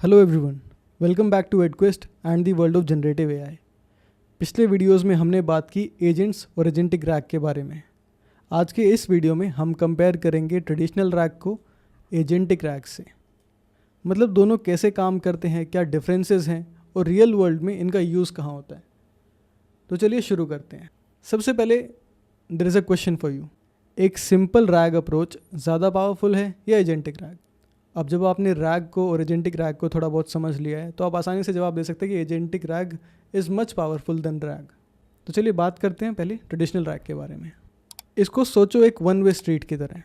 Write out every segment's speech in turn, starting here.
Hello everyone, welcome back to Edquest and the world of generative AI. पिछले videos में हमने बात की एजेंट्स और एजेंटिक रैग के बारे में। आज के इस वीडियो में हम कंपेयर करेंगे ट्रेडिशनल रैग को एजेंटिक रैग से। मतलब दोनों कैसे काम करते हैं, क्या डिफरेंसेस हैं और रियल वर्ल्ड में इनका यूज़ कहाँ होता है। तो चलिए शुरू करते हैं। सबसे पहले there is a question for you, एक सिंपल रैग अप्रोच ज़्यादा पावरफुल है या एजेंटिक रैग? अब जब आपने रैग को और एजेंटिक रैग को थोड़ा बहुत समझ लिया है तो आप आसानी से जवाब दे सकते हैं कि agentic rag is much powerful than rag. तो चलिए बात करते हैं पहले ट्रेडिशनल रैग के बारे में। इसको सोचो एक वन वे स्ट्रीट की तरह।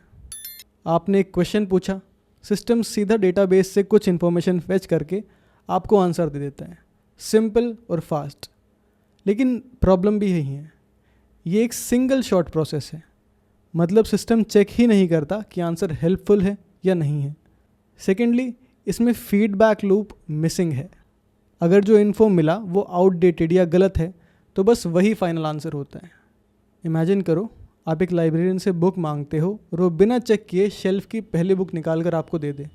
आपने एक क्वेश्चन पूछा, सिस्टम सीधा डेटाबेस से कुछ इन्फॉर्मेशन फेच करके आपको आंसर दे देता है, सिंपल और फास्ट। लेकिन प्रॉब्लम भी यही है, ये एक सिंगल शॉट प्रोसेस है। मतलब सिस्टम चेक ही नहीं करता कि आंसर हेल्पफुल है या नहीं है। सेकेंडली, इसमें फीडबैक लूप मिसिंग है। अगर जो इन्फो मिला वो आउटडेटेड या गलत है तो बस वही फाइनल आंसर होता है। इमेजिन करो, आप एक लाइब्रेरियन से बुक मांगते हो और वो बिना चेक किए शेल्फ की पहली बुक निकाल कर आपको दे दे।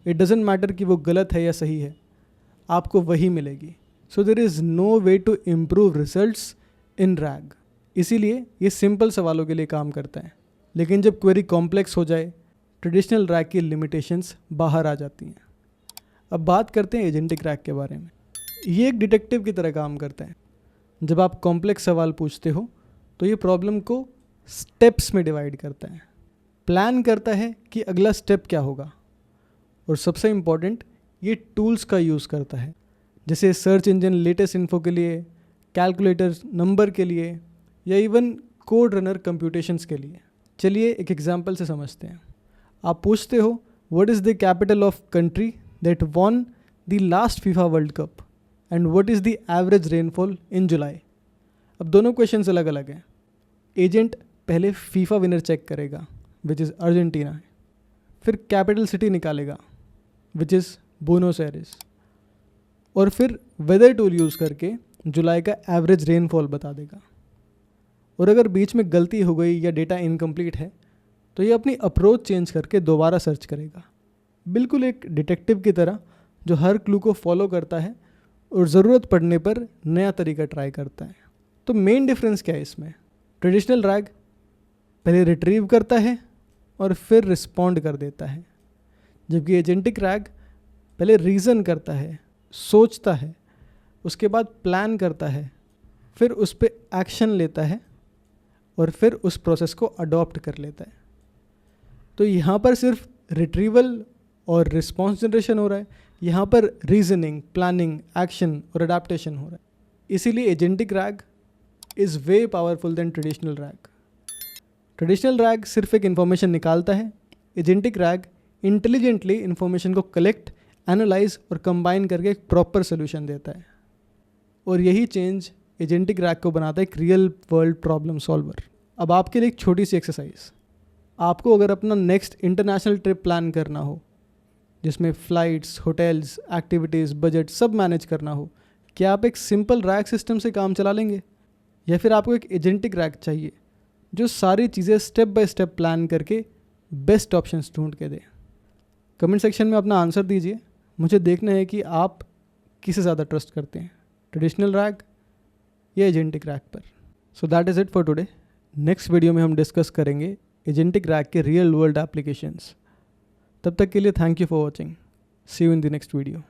इट डजेंट मैटर कि वो गलत है या सही है, आपको वही मिलेगी। So there is no way to improve results in RAG. इसीलिए ये सिंपल सवालों के लिए काम करता है, लेकिन जब क्वेरी कॉम्प्लेक्स हो जाए ट्रेडिशनल रैग की लिमिटेशंस बाहर आ जाती हैं। अब बात करते हैं एजेंटिक रैग के बारे में। ये एक डिटेक्टिव की तरह काम करता है। जब आप कॉम्प्लेक्स सवाल पूछते हो तो ये प्रॉब्लम को स्टेप्स में डिवाइड करता है, प्लान करता है कि अगला स्टेप क्या होगा, और सबसे इम्पॉर्टेंट ये टूल्स का यूज़ करता है, जैसे सर्च इंजन लेटेस्ट इन्फो के लिए, कैलकुलेटर नंबर के लिए, या इवन कोड रनर कंप्यूटेशंस के लिए। चलिए एक एग्जांपल से समझते हैं। आप पूछते हो what is the capital of country that won the last FIFA world cup and what is the average rainfall in July. अब दोनों क्वेश्चंस अलग अलग हैं। एजेंट पहले फीफा विनर चेक करेगा विच इज़ अर्जेंटीना, फिर कैपिटल सिटी निकालेगा which is Bono's years, और फिर वेदर टूल यूज़ करके जुलाई का एवरेज रेनफॉल बता देगा। और अगर बीच में गलती हो गई या डेटा इनकम्प्लीट है तो ये अपनी अप्रोच चेंज करके दोबारा सर्च करेगा, बिल्कुल एक डिटेक्टिव की तरह जो हर क्लू को फॉलो करता है और ज़रूरत पड़ने पर नया तरीका ट्राई करता है। तो मेन डिफरेंस क्या है इसमें? ट्रेडिशनल रैग पहले रिट्रीव करता है और फिर रिस्पॉन्ड कर देता है, जबकि एजेंटिक रैग पहले रीज़न करता है, सोचता है, उसके बाद प्लान करता है, फिर उस पर एक्शन लेता है और फिर उस प्रोसेस को अडॉप्ट कर लेता है। तो यहाँ पर सिर्फ रिट्रीवल और रिस्पॉन्स जनरेशन हो रहा है, यहाँ पर रीजनिंग, प्लानिंग, एक्शन और अडेप्टेशन हो रहा है। इसीलिए agentic rag is way powerful than traditional rag. Traditional rag सिर्फ एक इन्फॉर्मेशन निकालता है, एजेंटिक रैग इंटेलिजेंटली इन्फॉर्मेशन को कलेक्ट, एनालाइज और कंबाइन करके एक प्रॉपर सोल्यूशन देता है। और यही चेंज एजेंटिक रैग को बनाता है एक रियल वर्ल्ड प्रॉब्लम सॉल्वर। अब आपके लिए एक छोटी सी एक्सरसाइज। आपको अगर अपना नेक्स्ट इंटरनेशनल ट्रिप प्लान करना हो, जिसमें फ़्लाइट्स, होटल्स, एक्टिविटीज़, बजट सब मैनेज करना हो, क्या आप एक सिंपल रैग सिस्टम से काम चला लेंगे, या फिर आपको एक एजेंटिक रैग चाहिए जो सारी चीज़ें स्टेप बाय स्टेप प्लान करके बेस्ट ऑप्शंस ढूंढ के दे? कमेंट सेक्शन में अपना आंसर दीजिए। मुझे देखना है कि आप किसे ज़्यादा ट्रस्ट करते हैं, ट्रेडिशनल रैग या एजेंटिक रैग पर। So that is it for today. Next video में हम डिस्कस करेंगे एजेंटिक रैग के रियल वर्ल्ड एप्लीकेशंस। तब तक के लिए thank you for watching. See you in the next video.